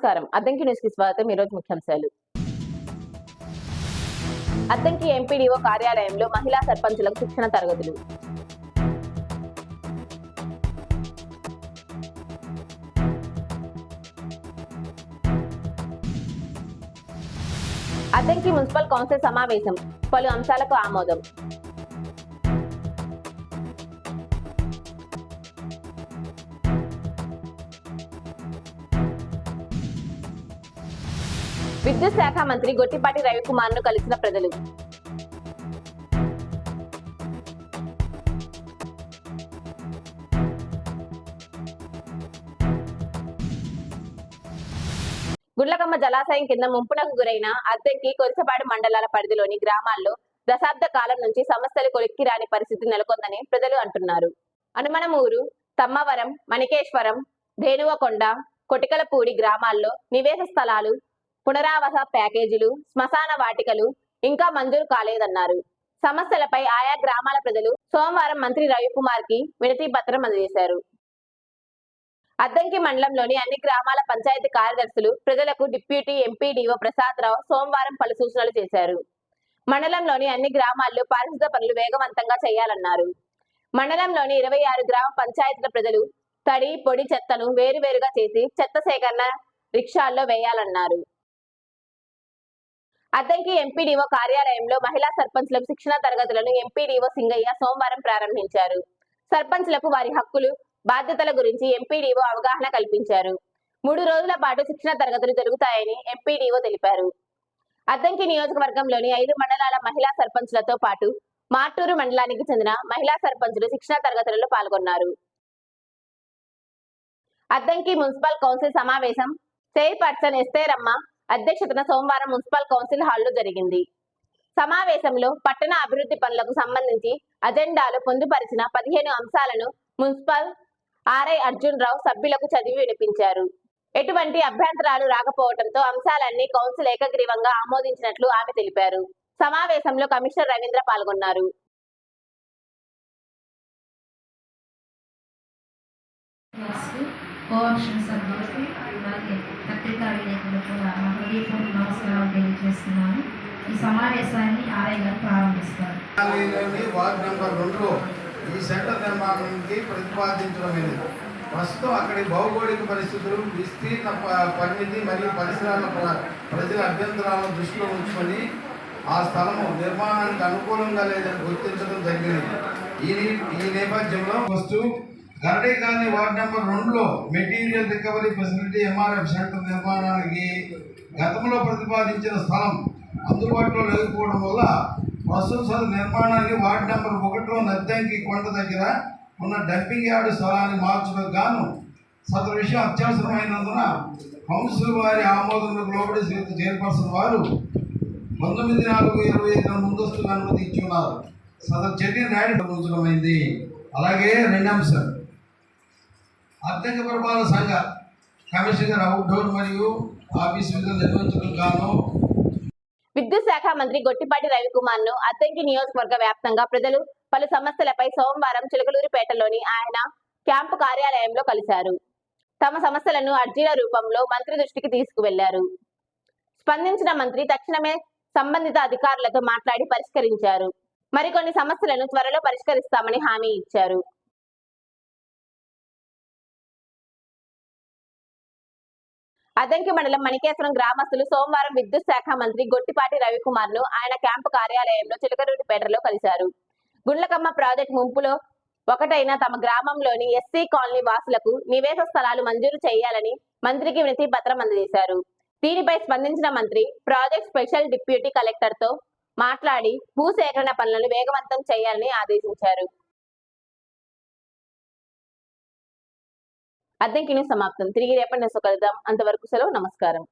నమస్కారం. అద్దంకి న్యూస్ కి స్వాగతం. ఈరోజు ముఖ్యాంశాలు. అద్దంకి ఎంపీడీఓ కార్యాలయంలో మహిళా సర్పంచులకు శిక్షణ తరగతులు. అద్దంకి మున్సిపల్ కౌన్సిల్ సమావేశం, పలు అంశాలకు ఆమోదం. విద్యుత్ శాఖ మంత్రి గొట్టిపాటి రవికుమార్ ను కలిసిన ప్రజలు. గుండ్లకమ్మ జలాశయం కింద ముంపునకు గురైన అద్దంకి కొరిసపాడు మండలాల పరిధిలోని గ్రామాల్లో దశాబ్ద కాలం నుంచి సమస్యలు కొలిక్కిరాని పరిస్థితి నెలకొందని ప్రజలు అంటున్నారు. అనుమనమూరు, తమ్మవరం, మణికేశ్వరం, ధేనువకొండ, కొటికలపూడి గ్రామాల్లో నివేశ స్థలాలు, పునరావాస ప్యాకేజీలు, శ్మశాన వాటికలు ఇంకా మంజూరు కాలేదన్నారు. సమస్యలపై ఆయా గ్రామాల ప్రజలు సోమవారం మంత్రి రవికుమార్ కి వినతి పత్రం అందజేశారు. అద్దంకి మండలంలోని అన్ని గ్రామాల పంచాయతీ కార్యదర్శులు ప్రజలకు డిప్యూటీ ఎంపీడీఓ ప్రసాద్ రావు సోమవారం పలు సూచనలు చేశారు. మండలంలోని అన్ని గ్రామాల్లో పారిశుద్ధ పనులు వేగవంతంగా చేయాలన్నారు. మండలంలోని 26 గ్రామ పంచాయతీల ప్రజలు తడి, పొడి చెత్తను వేరువేరుగా చేసి చెత్త సేకరణ రిక్షాల్లో వేయాలన్నారు. అద్దంకి ఎంపీడీఓ కార్యాలయంలో మహిళా సర్పంచ్లకు శిక్షణ తరగతులను ఎంపీడీఓ సింగయ్య సోమవారం ప్రారంభించారు. సర్పంచ్లకు వారి హక్కులు, బాధ్యతల గురించి ఎంపీడీఓ అవగాహన కల్పించారు. 3 రోజుల పాటు శిక్షణ తరగతులు జరుగుతాయని ఎంపీడీఓ తెలిపారు. అద్దంకి నియోజకవర్గంలోని 5 మండలాల మహిళా సర్పంచ్లతో పాటు మార్టూరు మండలానికి చెందిన మహిళా సర్పంచులు శిక్షణ తరగతులలో పాల్గొన్నారు. అద్దంకి మున్సిపల్ కౌన్సిల్ సమావేశం చైర్పర్సన్ ఎస్తేరమ్మ అధ్యక్షతన సోమవారం మున్సిపల్ కౌన్సిల్ హాల్లో జరిగింది. సమావేశంలో పట్టణ అభివృద్ధి పనులకు సంబంధించి అజెండాలో పొందుపరిచిన 15 అంశాలను మున్సిపల్ ఆర్ఐ అర్జున్ రావు సభ్యులకు చదివి వినిపించారు. ఎటువంటి అభ్యంతరాలు రాకపోవడంతో అంశాలన్నీ కౌన్సిల్ ఏకగ్రీవంగా ఆమోదించినట్లు ఆమె తెలిపారు. సమావేశంలో కమిషనర్ రవీంద్ర పాల్గొన్నారు. ఈ సమావేశాన్ని ఆర్ఐ గారు ప్రారంభిస్తారు. వార్డు నెంబర్ 2లో ఈ సెంటర్ నిర్మాణానికి ప్రతిపాదించడమైనది. ప్రస్తుతం అక్కడి భౌగోళిక పరిస్థితులు, విస్తీర్ణ పరిమితి మరియు పరిసరాల ప్రజల అభ్యంతరాలను దృష్టిలో ఉంచుకొని ఆ స్థలము నిర్మాణానికి అనుకూలంగా లేదని గుర్తించడం జరిగింది. ఈ నేపథ్యంలో ఫస్ట్ గరడీ కాలనీ వార్డు నెంబర్ 2లో material recovery facility MRF centre నిర్మాణానికి గతంలో ప్రతిపాదించిన స్థలం అందుబాటులో లేకపోవడం వల్ల ప్రస్తుత నిర్మాణాన్ని వార్డు నెంబర్ 1లో అద్దంకి కొండ దగ్గర ఉన్న డంపింగ్ యార్డు స్థలాన్ని మార్చడం గాను సదరు విషయం అత్యవసరమైనందున కౌన్సిల్ వారి ఆమోదంలో లోబడి చైర్పర్సన్ వారు 19/4/25 ముందస్తుగా అనుమతి ఇచ్చి ఉన్నారు. సదరు చర్యను రాయడమైంది. అలాగే 2 అంశాలు అద్దంకి పురపాలక సంఘ కమిషనర్ అవుట్డోర్ మరియు ఆఫీస్ విధులు నిర్వహించడం గాను విద్యుత్ శాఖ మంత్రి గొట్టిపాటి రవికుమార్ ను అద్దంకి నియోజకవర్గ వ్యాప్తంగా ప్రజలు పలు సమస్యలపై సోమవారం చిలకలూరిపేటలోని ఆయన క్యాంపు కార్యాలయంలో కలిశారు. తమ సమస్యలను అర్జీల రూపంలో మంత్రి దృష్టికి తీసుకువెళ్లారు. స్పందించిన మంత్రి తక్షణమే సంబంధిత అధికారులతో మాట్లాడి పరిష్కరించారు. మరికొన్ని సమస్యలను త్వరలో పరిష్కరిస్తామని హామీ ఇచ్చారు. అద్దంకి మండలం మణికేశ్వరం గ్రామస్తులు సోమవారం విద్యుత్ శాఖ మంత్రి గొట్టిపాటి రవికుమార్ ను ఆయన క్యాంపు కార్యాలయంలో చిలకలూరిపేటలో కలిశారు. గుండ్లకమ్మ ప్రాజెక్టు ముంపులో ఒకటైన తమ గ్రామంలోని ఎస్సీ కాలనీ వాసులకు నివేశ స్థలాలు మంజూరు చేయాలని మంత్రికి వినతి పత్రం అందజేశారు. దీనిపై స్పందించిన మంత్రి ప్రాజెక్ట్ స్పెషల్ డిప్యూటీ కలెక్టర్ తో మాట్లాడి భూసేకరణ పనులను వేగవంతం చేయాలని ఆదేశించారు. అద్దంకి న్యూస్ సమాప్తం. తిరిగి రేపటి న్యూస్ కలుద్దాం. అంతవరకు సెలవు. నమస్కారం.